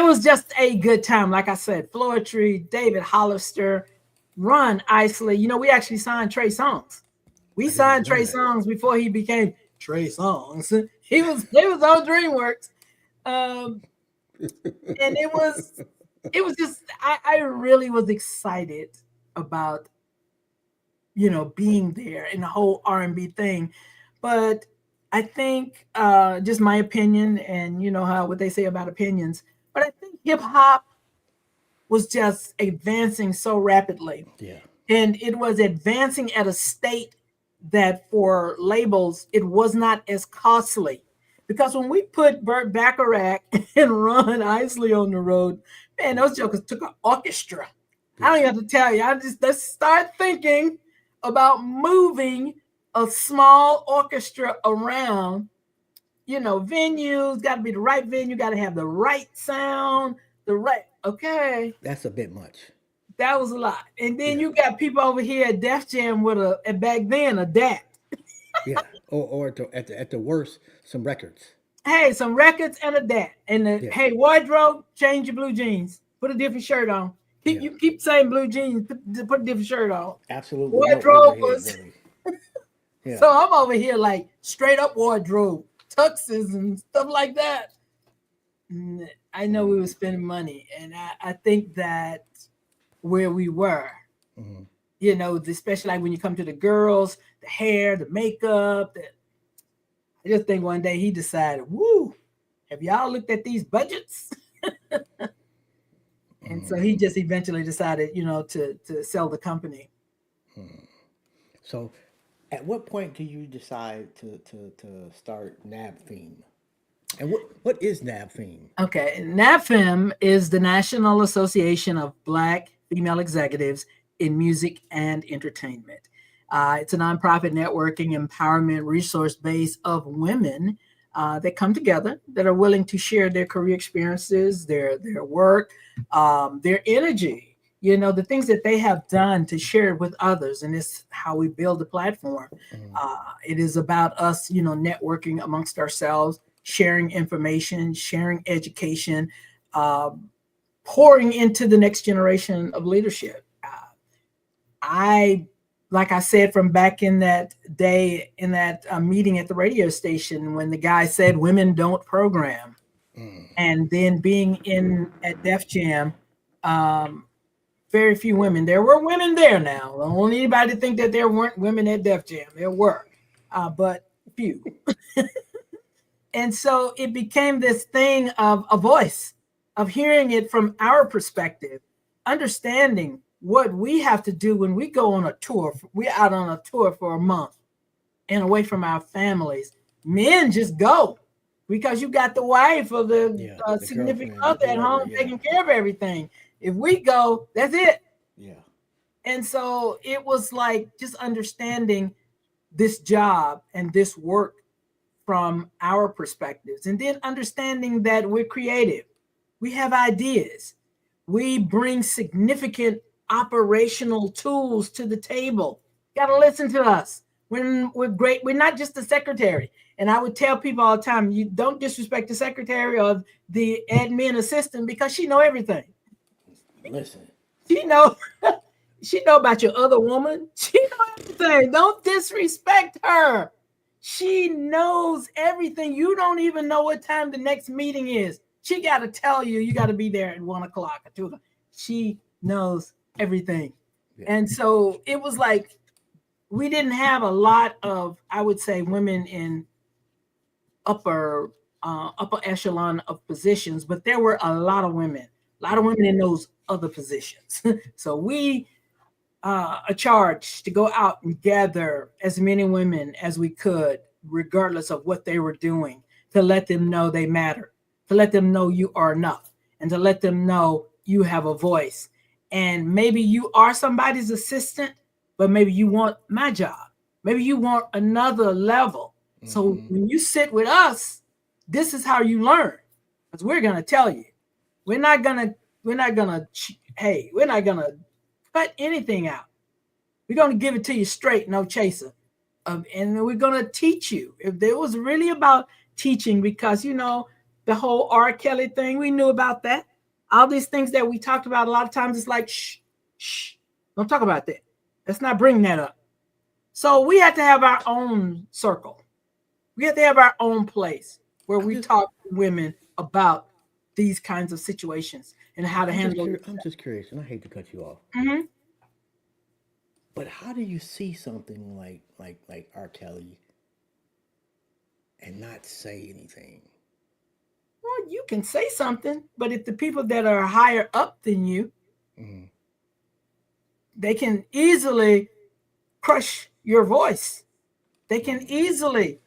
was just a good time. Like I said, Floetry, David Hollister, Ron Isley. We actually signed Trey Songz. We signed Trey Songz before he became Trey Songz. He was on DreamWorks, and it was just I really was excited about being there in the whole R&B thing. But I think just my opinion, and what they say about opinions, but I think hip hop was just advancing so rapidly. Yeah. And it was advancing at a state that for labels, it was not as costly. Because when we put Burt Bacharach and Ron Isley on the road, man, those jokers took an orchestra. I don't even have to tell you. Let's start thinking about moving a small orchestra around, venues, got to be the right venue, got to have the right sound, okay. That's a bit much. That was a lot. And then you got people over here at Def Jam with back then, a DAT. Yeah, or at the worst, some records. Hey, some records and a DAT. And hey, wardrobe, change your blue jeans. Put a different shirt on. You keep saying blue jeans, put a different shirt on. Absolutely. Wardrobe was... Yeah. So I'm over here like straight up wardrobe, tuxes and stuff like that. I know we were spending money. And I think that where we were, especially like when you come to the girls, the hair, the makeup. I just think one day he decided, woo, have y'all looked at these budgets? And so he just eventually decided, to sell the company. So at what point do you decide to start NABFEME? And what is NABFEME? Okay, NABFEME is the National Association of Black Female Executives in Music and Entertainment. It's a nonprofit networking empowerment resource base of women that come together, that are willing to share their career experiences, their work, their energy, the things that they have done to share it with others. And it's how we build the platform. It is about us, networking amongst ourselves, sharing information, sharing education, pouring into the next generation of leadership. Like I said, from back in that day, in that meeting at the radio station, when the guy said women don't program, and then being in at Def Jam, very few women. There were women there now. I don't want anybody to think that there weren't women at Def Jam. There were, but few. And so it became this thing of a voice, of hearing it from our perspective, understanding what we have to do when we go on a tour. We're out on a tour for a month and away from our families. Men just go because you got the wife or the significant other at home taking care of everything. If we go, that's it. Yeah. And so it was like just understanding this job and this work from our perspectives, and then understanding that we're creative. We have ideas. We bring significant operational tools to the table. You got to listen to us. We're great. We're not just the secretary. And I would tell people all the time, you don't disrespect the secretary or the admin assistant because she know everything. Listen. She know about your other woman. She know everything. Don't disrespect her. She knows everything. You don't even know what time the next meeting is. She got to tell you, you got to be there at 1 o'clock or 2 o'clock. She knows everything. Yeah. And so it was like, we didn't have a lot of, I would say, women in upper echelon of positions, but there were a lot of women in those other positions. So we are charged to go out and gather as many women as we could, regardless of what they were doing, to let them know they matter, to let them know you are enough, and to let them know you have a voice. And maybe you are somebody's assistant, but maybe you want my job. Maybe you want another level. Mm-hmm. So when you sit with us, this is how you learn. Because we're going to tell you. We're not gonna cut anything out. We're gonna give it to you straight, no chaser. And we're gonna teach you. If it was really about teaching, because the whole R. Kelly thing, we knew about that. All these things that we talked about, a lot of times it's like, shh, don't talk about that. Let's not bring that up. So we have to have our own circle. We have to have our own place where we talk to women about these kinds of situations and how to handle it. I'm just curious, and I hate to cut you off. Mm-hmm. But how do you see something like R. Kelly and not say anything? Well, you can say something, but if the people that are higher up than you, they can easily crush your voice. They can easily,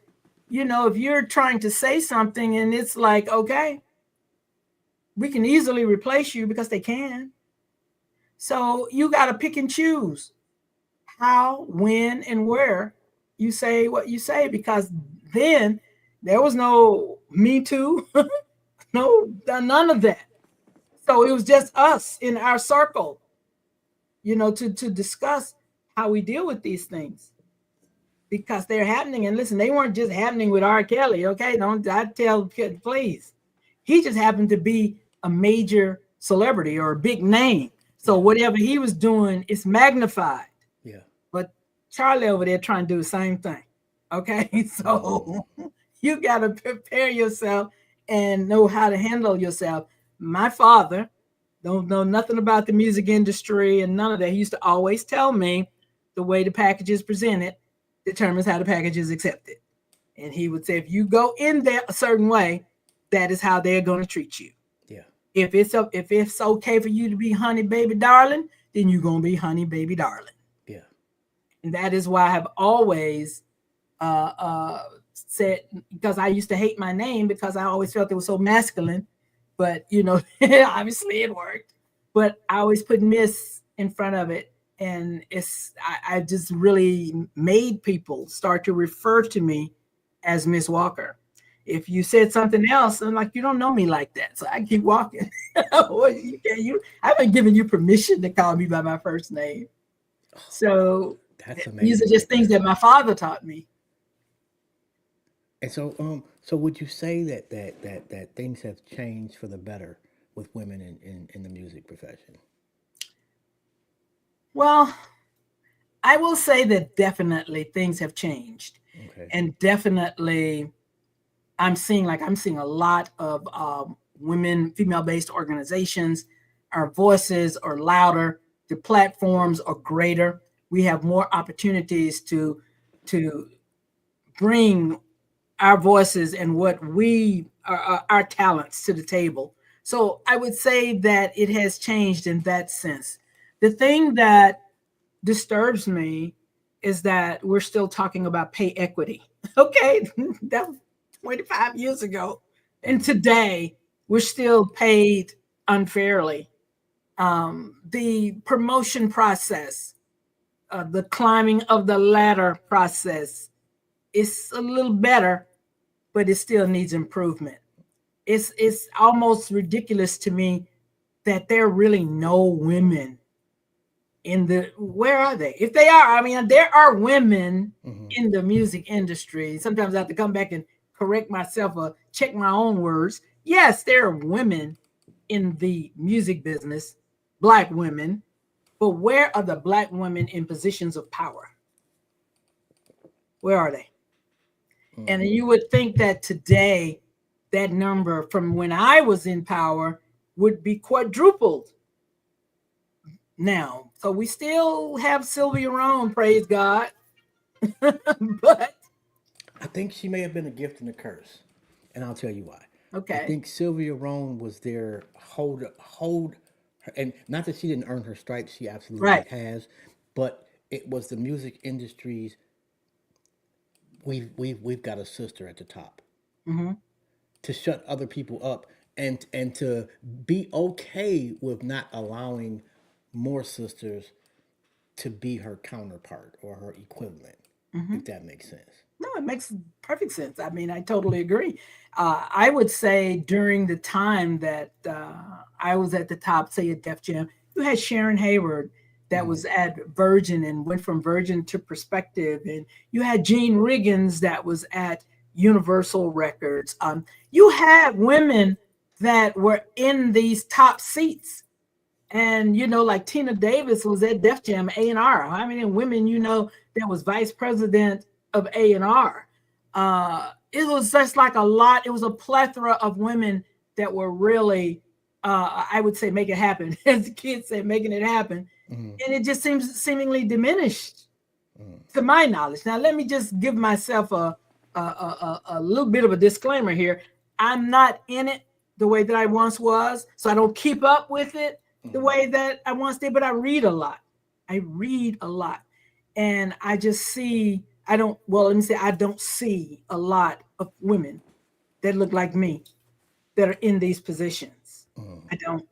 if you're trying to say something and it's like, okay, we can easily replace you, because they can. So you got to pick and choose how, when, and where you say what you say, because then there was no Me Too, none of that. So it was just us in our circle, to discuss how we deal with these things, because they're happening. And listen, they weren't just happening with R. Kelly. Okay, I tell kids, please. He just happened to be a major celebrity or a big name. So whatever he was doing is magnified. Yeah. But Charlie over there trying to do the same thing. Okay. So you got to prepare yourself and know how to handle yourself. My father don't know nothing about the music industry and none of that. He used to always tell me the way the package is presented determines how the package is accepted. And he would say, if you go in there a certain way, that is how they're going to treat you. Yeah. If it's okay for you to be honey baby darling, then you're going to be honey baby darling. Yeah. And that is why I have always said, because I used to hate my name because I always felt it was so masculine, but obviously it worked. But I always put Miss in front of it. And I just really made people start to refer to me as Miss Walker. If you said something else, I'm like, you don't know me like that. So I keep walking. I've been giving you permission to call me by my first name. So that's amazing. These are just things that my father taught me. And so So would you say that things have changed for the better with women in the music profession? Well, I will say that definitely things have changed, Okay. and definitely I'm seeing a lot of women, female-based organizations. Our voices are louder. The platforms are greater. We have more opportunities to bring our voices and what we are, our talents to the table. So I would say that it has changed in that sense. The thing that disturbs me is that we're still talking about pay equity. Okay, that was 25 years ago. And today we're still paid unfairly. The promotion process, the climbing of the ladder process is a little better, but it still needs improvement. It's almost ridiculous to me that there are really no women in the where are they? If they are, I mean, there are women Mm-hmm. in the music industry. Sometimes I have to come back and correct myself or check my own words. Yes, there are women in the music business, black women, but where are the black women in positions of power? Where are they? And Mm-hmm. you would think that today that number from when I was in power would be quadrupled now. So we still have Sylvia Rome, praise God. But I think she may have been a gift and a curse, and I'll tell you why. I okay, think Sylvia Rome was there hold her, and not that she didn't earn her stripes, she absolutely right. has, but it was the music industry's. We've got a sister at the top Hmm. to shut other people up, and to be okay with not allowing more sisters to be her counterpart or her equivalent, Hmm. if that makes sense. No, it makes perfect sense. I mean, I totally agree. I would say during the time that I was at the top, say at Def Jam, you had Sharon Hayward that Mm-hmm. was at Virgin and went from Virgin to Perspective, and you had Gene Riggins that was at Universal Records. You had women that were in these top seats, and like Tina Davis was at Def Jam A&R. How many women that was vice president of A&R? It was just like a lot. It was a plethora of women that were really, I would say, make it happen. As the kids say, making it happen, Mm-hmm. and it just seems seemingly diminished, Mm-hmm. to my knowledge. Now, let me just give myself a little bit of a disclaimer here. I'm not in it the way that I once was, so I don't keep up with it the way that I once did, but I read a lot. I read a lot. And I just see, let me say, I don't see a lot of women that look like me that are in these positions. Mm-hmm. I don't.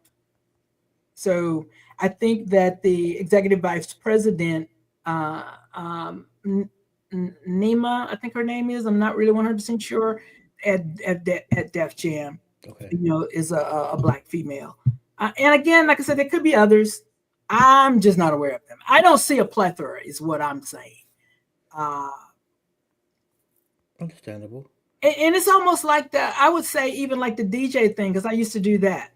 So I think that the executive vice president, uh, Nima, I think her name is, I'm not really 100% sure, at Def Jam, Okay. is a black female. And again, like I said, there could be others. I'm just not aware of them. I don't see a plethora, is what I'm saying. Uh, Understandable. and it's almost like I would say, even like the DJ thing, because I used to do that.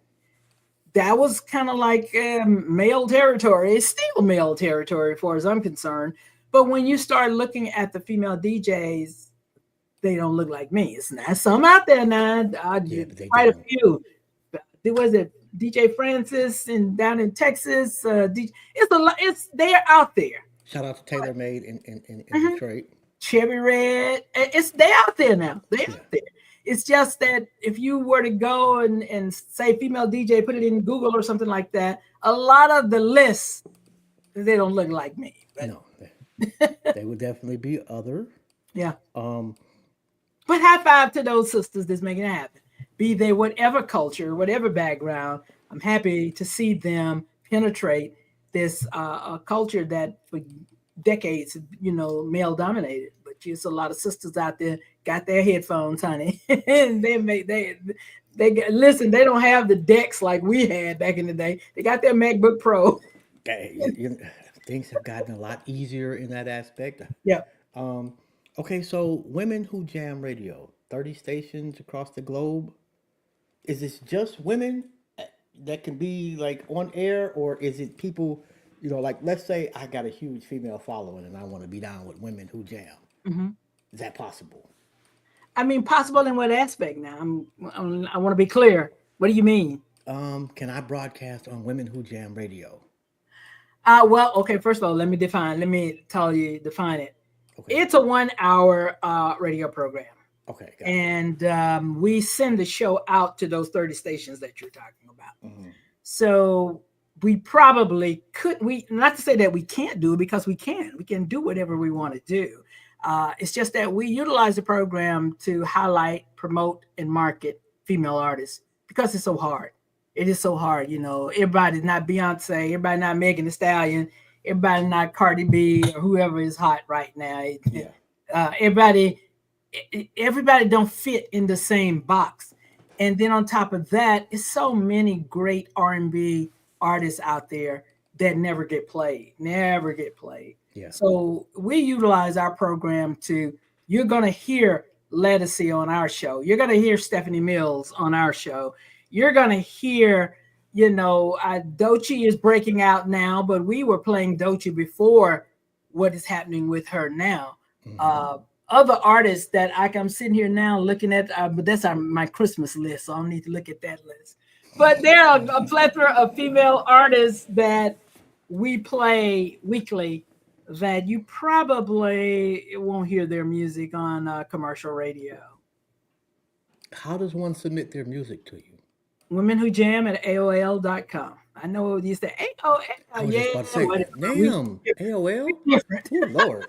That was kind of like male territory. It's still male territory, as far as I'm concerned. But when you start looking at the female DJs, they don't look like me. It's not some out there now. Yeah, but they Quite a don't. few. There was it DJ Francis and down in Texas. It's a lot. They're out there. Shout out to Taylor Made in Mhm. Detroit. Cherry Red. They out there now. They Yeah. out there. It's just that if you were to go and say female DJ, put it in Google or something like that, a lot of the lists, they don't look like me. But No, they would definitely be other. yeah. Um, But high five to those sisters that's making it happen. Be they whatever culture, whatever background, I'm happy to see them penetrate this culture that for decades, male dominated. But there's a lot of sisters out there got their headphones, honey, and listen. They don't have the decks like we had back in the day. They got their MacBook Pro. things have gotten a lot easier in that aspect. Yeah. Um, okay, so women who jam radio. 30 stations across the globe. Is this just women that can be like on air, or is it people, like let's say I got a huge female following and I want to be down with Women Who Jam. Mhm. Is that possible? I mean, possible in what aspect? Now, I want to be clear. What do you mean? Can I broadcast on Women Who Jam radio? Well, okay. First of all, let me define. Let me define it. Okay. It's a 1 hour radio program, Okay. Got it. and we send the show out to those 30 stations that you're talking about. Mm-hmm. So we probably could. We not to say that we can't do it, because we can. We can do whatever we want to do. It's just that we utilize the program to highlight, promote, and market female artists because it's so hard. It is so hard, Everybody's not Beyonce, everybody not Megan Thee Stallion, everybody not Cardi B or whoever is hot right now. Yeah. Everybody don't fit in the same box. And then on top of that, it's so many great R&B artists out there that never get played. Yeah. So we utilize our program you're going to hear Lettucey on our show. You're going to hear Stephanie Mills on our show. You're going to hear, Doechii is breaking out now, but we were playing Doechii before what is happening with her now. Mm-hmm. Other artists that I'm sitting here now looking at, but that's my Christmas list, so I don't need to look at that list. But there are a plethora of female artists that we play weekly that you probably won't hear their music on commercial radio. How does one submit their music to you? Women Who Jam at AOL.com. I know you say AOL. I was just about to say that. Damn, AOL? Oh, Lord.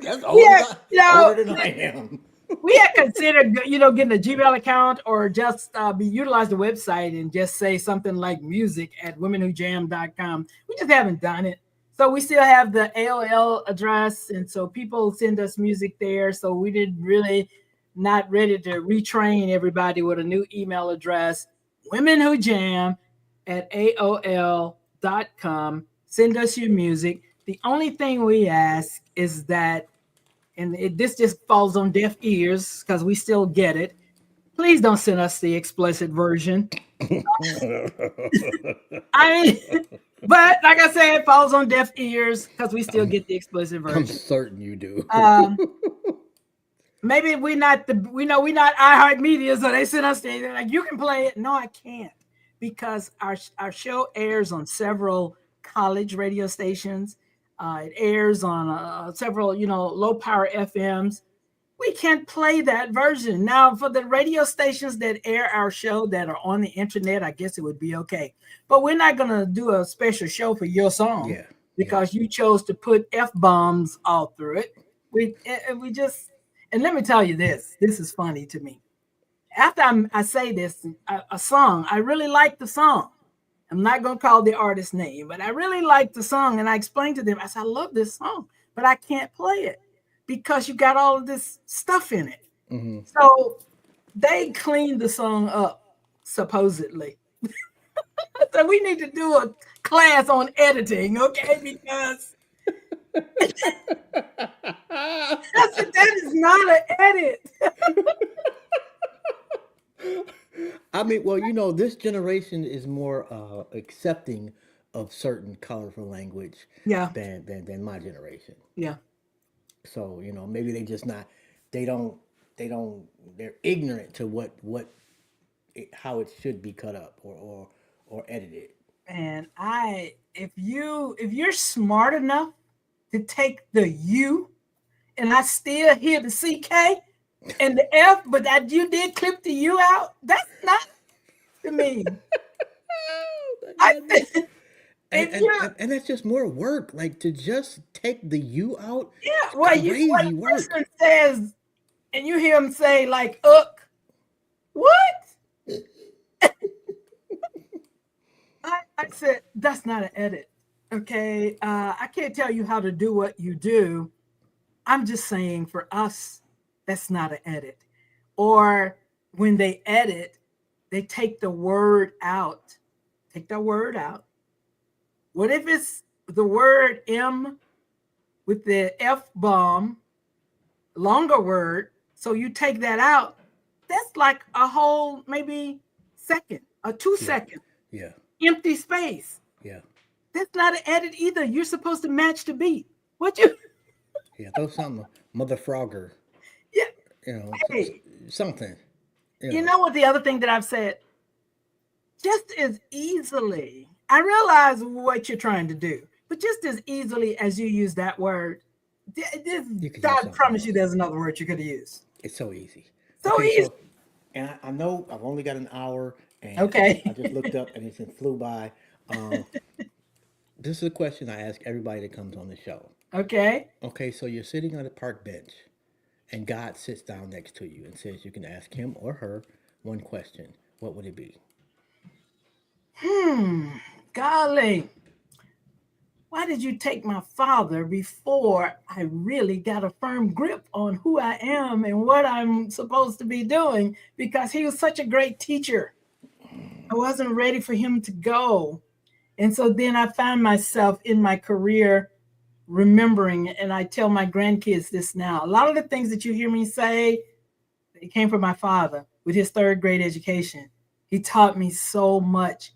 That's older than I am. We had considered, getting a Gmail account or just utilize the website and just say something like music at womenwhojam.com. We just haven't done it. So we still have the AOL address. And so people send us music there. So we didn't really not ready to retrain everybody with a new email address. Women Who Jam at AOL.com. Send us your music. The only thing we ask is that, and this just falls on deaf ears because we still get it, please don't send us the explicit version. But like I said, it falls on deaf ears because we still get the explicit version. I'm certain you do. Maybe we're not iHeartMedia, so they send us they're like, you can play it. No, I can't, because our show airs on several college radio stations. It airs on several, low power FMs. We can't play that version. Now, for the radio stations that air our show that are on the internet, I guess it would be okay. But we're not going to do a special show for your song because you chose to put F-bombs all through it. We just, and let me tell you this is funny to me. After I say this, a song, I really like the song. I'm not going to call the artist's name, but I really like the song. And I explained to them, I said, I love this song, but I can't play it because you got all of this stuff in it. Mm-hmm. So they cleaned the song up, supposedly. So we need to do a class on editing, okay? Because that is not an edit. I mean, well, this generation is more accepting of certain colorful language than my generation. Yeah. So, maybe they just not, they're ignorant to how it should be cut up or edited. And if you're smart enough to take the U and I still hear the CK and the F, but that you did clip the U out, that's not to me. And that's just more work, like to just take the U out. Yeah, well, crazy work. Says, and you hear him say like, what? I said, that's not an edit. Okay. I can't tell you how to do what you do. I'm just saying for us, that's not an edit. Or when they edit, they take the word out. Take the word out. What if it's the word M with the F bomb, longer word, So you take that out, that's like a whole maybe second or 2 second Yeah. empty space. Yeah. That's not an edit either. You're supposed to match the beat. What you? Yeah. Throw something, Mother Frogger, Yeah. you know, Hey, something. You you know. know what? The other thing that I've said, just as easily, I realize what you're trying to do, but just as easily as you use that word, You could use I something promise you, else. there's another word you could use. It's so easy. So Okay, easy. so and I know I've only got an hour, and Okay. I just looked up and it flew by. Um, this is a question I ask everybody that comes on the show. Okay. Okay, so you're sitting on a park bench, and God sits down next to you and says you can ask him or her one question. What would it be? Golly, why did you take my father before I really got a firm grip on who I am and what I'm supposed to be doing? Because he was such a great teacher. I wasn't ready for him to go. And so then I found myself in my career remembering, and I tell my grandkids this now. A lot of the things that you hear me say, they came from my father with his third grade education. He taught me so much,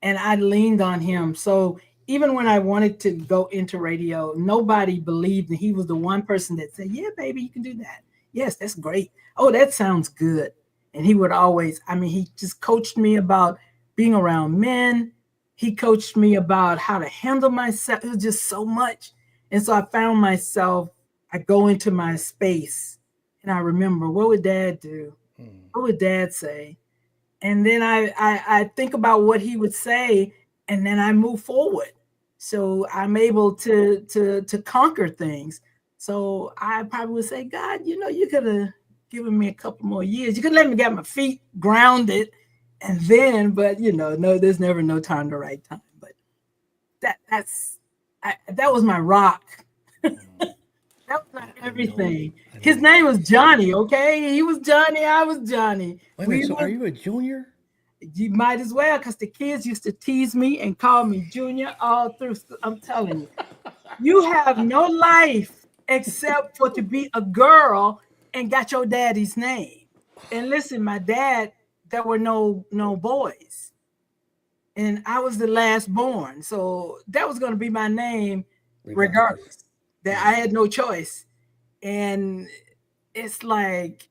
and I leaned on him. So even when I wanted to go into radio, nobody believed that he was the one person that said, yeah, baby, you can do that. Yes, that's great. Oh, that sounds good. And he would always, I mean, he just coached me about being around men. He coached me about how to handle myself. It was just so much. And so I found myself, I go into my space and I remember, what would dad do? What would dad say? And then I think about what he would say, and then I move forward. So I'm able to conquer things. So I probably would say, God, you know, you could have given me a couple more years. You could let me get my feet grounded, and then, but you know, no, there's never no time to right time. But that was my rock. That was not everything. I His know. name was Johnnie, okay? He was Johnnie, I was Johnnie. Wait a We minute. So, are was, you a junior? you might as well, because the kids used to tease me and call me Junior all through. I'm telling you, you have no life except for to be a girl and got your daddy's name. And listen, my dad, there were no boys, and I was the last born, so that was going to be my name regardless. That I had no choice. And it's like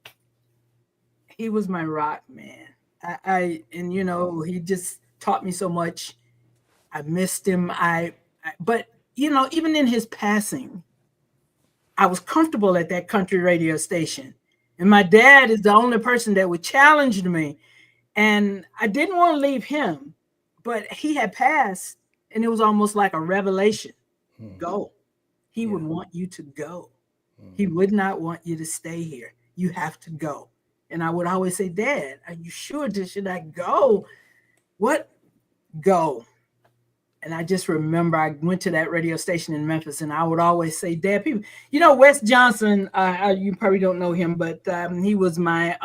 he was my rock, man. And you know, he just taught me so much. I missed him. But you know, even in his passing, I was comfortable at that country radio station. And my dad is the only person that would challenge me. And I didn't want to leave him, but he had passed, and it was almost like a revelation. Go. He would want you to go. He would not want you to stay here. You have to go. And I would always say, Dad, are you sure? Should I go? What? Go. And I just remember I went to that radio station in Memphis, and I would always say, Dad, people, you know, Wes Johnson, you probably don't know him, but he was my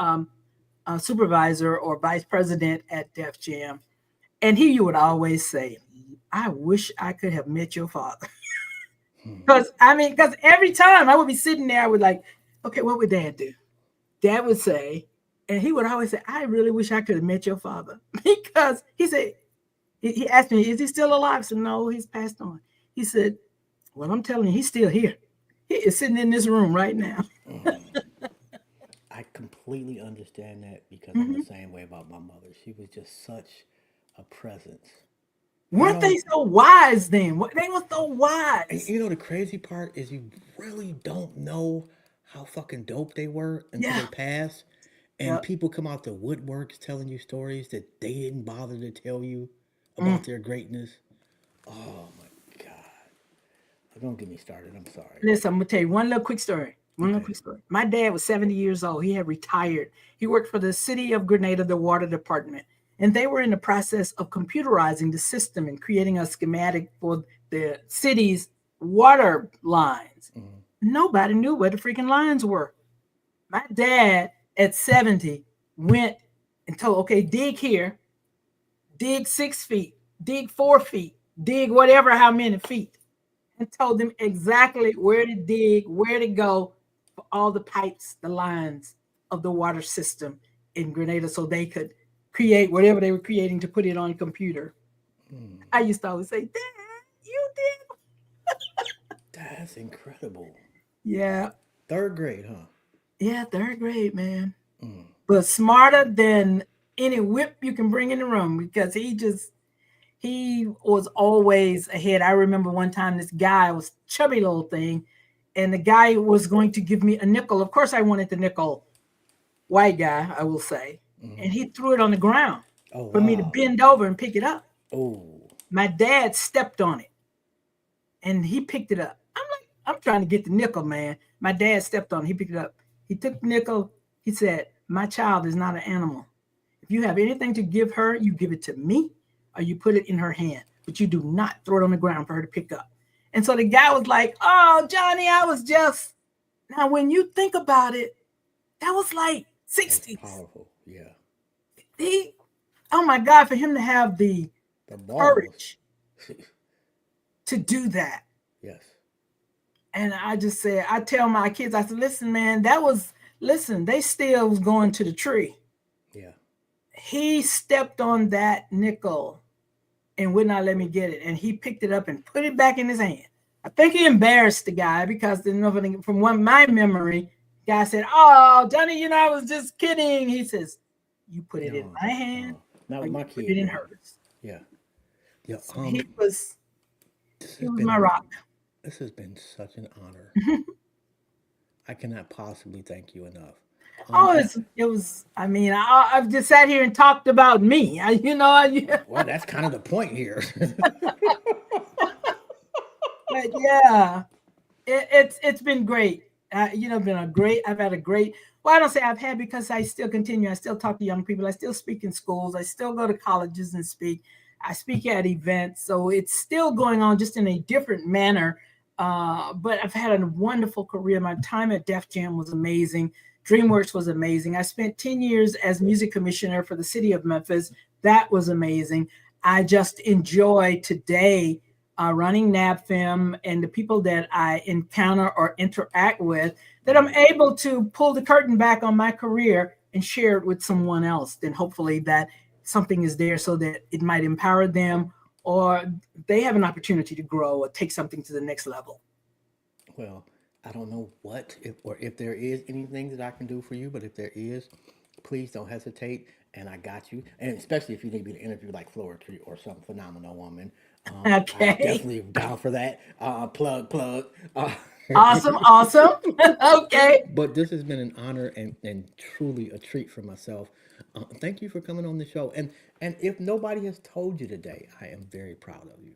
supervisor or vice president at Def Jam. And you would always say, I wish I could have met your father. Because every time I would be sitting there, I would like, okay, what would Dad do? Dad would say, and he would always say, I really wish I could have met your father. Because he said, he asked me, is he still alive? I said, no, he's passed on. He said, well, I'm telling you, he's still here. He is sitting in this room right now. I completely understand that because I'm the same way about my mother. She was just such a presence. Weren't they so wise then? They were so wise. And you know, the crazy part is you really don't know how fucking dope they were until they pass. And people come out the woodworks telling you stories that they didn't bother to tell you about their greatness. Oh my God. Don't get me started. I'm sorry. Listen, I'm going to tell you one little quick story. My dad was 70 years old. He had retired. He worked for the city of Grenada, the water department. And they were in the process of computerizing the system and creating a schematic for the city's water lines. Nobody knew where the freaking lines were. My dad at 70 went and told, okay, dig here, dig 6 feet, dig 4 feet, dig whatever, how many feet, and told them exactly where to dig, where to go, for all the pipes, the lines of the water system in Grenada so they could create whatever they were creating to put it on a computer. I used to always say, Dad, you did. That's incredible. Yeah. Third grade, huh? Yeah, third grade, man. But smarter than any whip you can bring in the room because he was always ahead. I remember one time this guy was chubby little thing, and the guy was going to give me a nickel. Of course, I wanted the nickel. White guy, I will say, and he threw it on the ground Oh, for me to wow. bend over and pick it up. Oh, My dad stepped on it, and he picked it up. I'm like, I'm trying to get the nickel, man. My dad stepped on it. He picked it up. He took the nickel. He said, my child is not an animal. If you have anything to give her, you give it to me or you put it in her hand, but you do not throw it on the ground for her to pick up. And so the guy was like, oh, Johnny, I was just. Now, when you think about it, that was like 60s. that's powerful. Yeah. Oh my God, for him to have the balls. courage to do that. Yes. And I just said, I tell my kids, I said, listen, man, they still was going to the tree. Yeah. He stepped on that nickel and would not let me get it. And he picked it up and put it back in his hand. I think he embarrassed the guy because from my memory, the guy said, oh, Johnny, I was just kidding. He says, you put it in my hand. Not with my kid. Put it in hers. Yeah. Yeah. So he was my rock. This has been such an honor. I cannot possibly thank you enough. It was. I mean, I've just sat here and talked about me. Well, that's kind of the point here. But yeah, it's been great. Been a great. I've had a great. Well, I don't say I've had because I still continue. I still talk to young people. I still speak in schools. I still go to colleges and speak. I speak at events. So it's still going on, just in a different manner. But I've had a wonderful career. My time at Def Jam was amazing. DreamWorks was amazing. I spent 10 years as music commissioner for the city of Memphis. That was amazing. I just enjoy today running NABFEME and the people that I encounter or interact with, that I'm able to pull the curtain back on my career and share it with someone else. Then hopefully that something is there so that it might empower them or they have an opportunity to grow or take something to the next level. Well, I don't know if there is anything that I can do for you, but if there is, please don't hesitate. And I got you. And especially if you need me to interview like Floetry or some phenomenal woman. Okay. I'm definitely down for that. Plug. Awesome. Okay. But this has been an honor and truly a treat for myself. Thank you for coming on the show. And if nobody has told you today, I am very proud of you.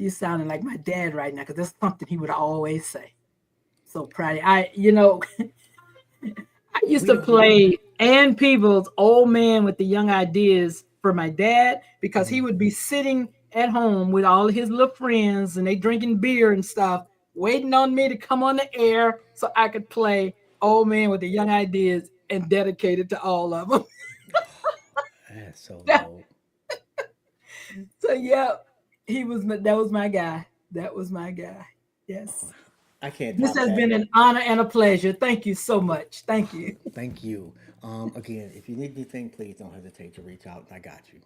You sounding like my dad right now, because that's something he would always say. So proud. I used to play Ann Peebles' Old Man with the Young Ideas for my dad, because he would be sitting at home with all of his little friends and they drinking beer and stuff, waiting on me to come on the air so I could play Old Man with the Young Ideas and dedicate it to all of them. That's so dope. So yeah, that was my guy. That was my guy. Yes. I can't. This has been an honor and a pleasure. Thank you so much. Thank you. Thank you. Again, if you need anything, please don't hesitate to reach out. I got you.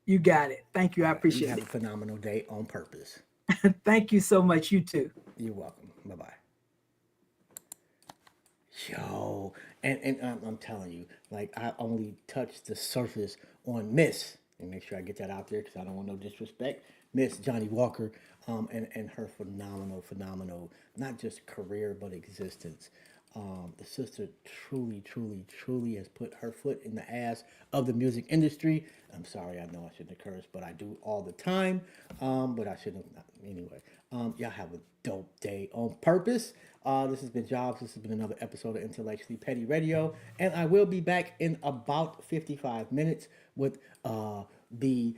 You got it. Thank you. I appreciate it. Have a phenomenal day on purpose. Thank you so much. You too. You're welcome. Bye-bye. Yo, and I'm telling you, like, I only touched the surface on Miss, and make sure I get that out there because I don't want no disrespect, Miss Johnnie Walker, and her phenomenal, not just career, but existence. The sister truly has put her foot in the ass of the music industry. I'm sorry, I know I shouldn't have cursed, but I do all the time. But I shouldn't have. Anyway, y'all have a dope day on purpose. This has been Jobs. This has been another episode of Intellectually Petty Radio. And I will be back in about 55 minutes with the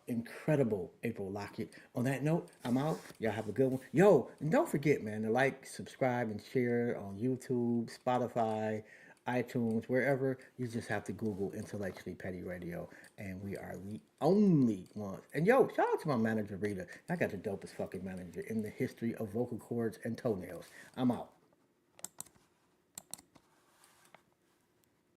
incredible April Lockett. On that note, I'm out. Y'all have a good one. Yo, and don't forget, man, to like, subscribe, and share on YouTube, Spotify, iTunes, wherever. You just have to Google Intellectually Petty Radio, and we are the only ones. And yo, shout out to my manager, Rita. I got the dopest fucking manager in the history of vocal cords and toenails. I'm out.